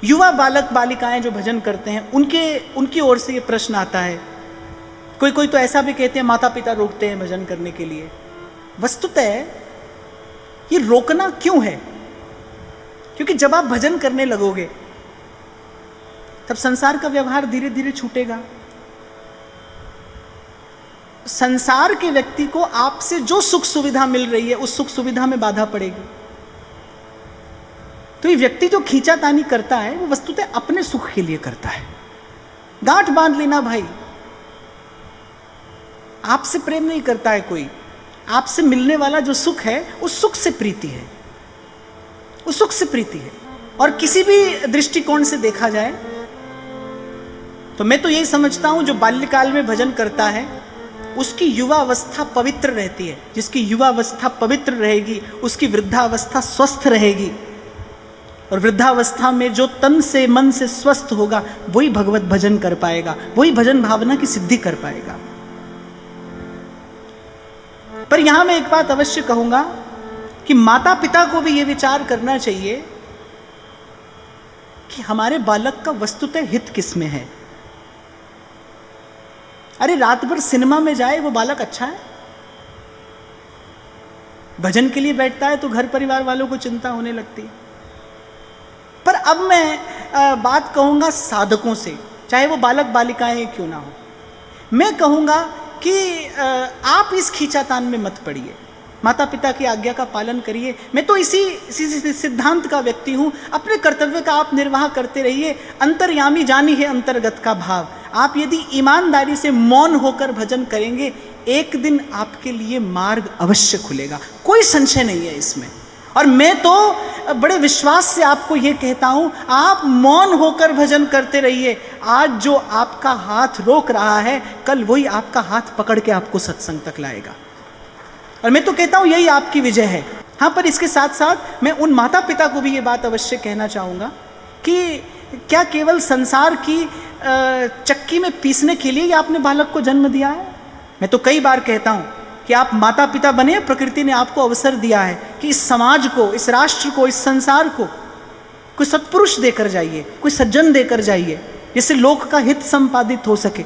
युवा बालक बालिकाएं जो भजन करते हैं उनकी ओर से ये प्रश्न आता है। कोई तो ऐसा भी कहते हैं माता पिता रोकते हैं भजन करने के लिए। वस्तुतः ये रोकना क्यों है? क्योंकि जब आप भजन करने लगोगे तब संसार का व्यवहार धीरे धीरे छूटेगा। संसार के व्यक्ति को आपसे जो सुख सुविधा मिल रही है उस सुख सुविधा में बाधा पड़ेगी। तो ये व्यक्ति जो खींचातानी करता है वो वस्तुतः अपने सुख के लिए करता है। गांठ बांध लेना भाई, आपसे प्रेम नहीं करता है कोई, आपसे मिलने वाला जो सुख है उस सुख से प्रीति है, उस सुख से प्रीति है। और किसी भी दृष्टिकोण से देखा जाए तो मैं तो यही समझता हूं जो बाल्यकाल में भजन करता है उसकी युवा अवस्था पवित्र रहती है। जिसकी युवा अवस्था पवित्र रहेगी उसकी वृद्धावस्था स्वस्थ रहेगी, और वृद्धावस्था में जो तन से मन से स्वस्थ होगा वही भगवत भजन कर पाएगा, वही भजन भावना की सिद्धि कर पाएगा। पर यहां मैं एक बात अवश्य कहूंगा कि माता पिता को भी यह विचार करना चाहिए कि हमारे बालक का वस्तुतः हित किसमें है। अरे रात भर सिनेमा में जाए वो बालक अच्छा है, भजन के लिए बैठता है तो घर परिवार वालों को चिंता होने लगती है। पर अब मैं बात कहूंगा साधकों से, चाहे वो बालक बालिकाएं क्यों ना हो। मैं कहूंगा कि आप इस खींचातान में मत पड़िए, माता पिता की आज्ञा का पालन करिए। मैं तो इसी सिद्धांत का व्यक्ति हूं। अपने कर्तव्य का आप निर्वाह करते रहिए। अंतर्यामी जानी है अंतर्गत का भाव। आप यदि ईमानदारी से मौन होकर भजन करेंगे एक दिन आपके लिए मार्ग अवश्य खुलेगा, कोई संशय नहीं है इसमें। और मैं तो बड़े विश्वास से आपको ये कहता हूं, आप मौन होकर भजन करते रहिए। आज जो आपका हाथ रोक रहा है कल वही आपका हाथ पकड़ के आपको सत्संग तक लाएगा, और मैं तो कहता हूं यही आपकी विजय है। हाँ, पर इसके साथ साथ मैं उन माता पिता को भी ये बात अवश्य कहना चाहूँगा कि क्या केवल संसार की चक्की में पीसने के लिए आपने बालक को जन्म दिया है? मैं तो कई बार कहता हूँ कि आप माता पिता बने, प्रकृति ने आपको अवसर दिया है कि इस समाज को, इस राष्ट्र को, इस संसार को कोई सत्पुरुष देकर जाइए, कोई सज्जन देकर जाइए, जिससे लोक का हित संपादित हो सके।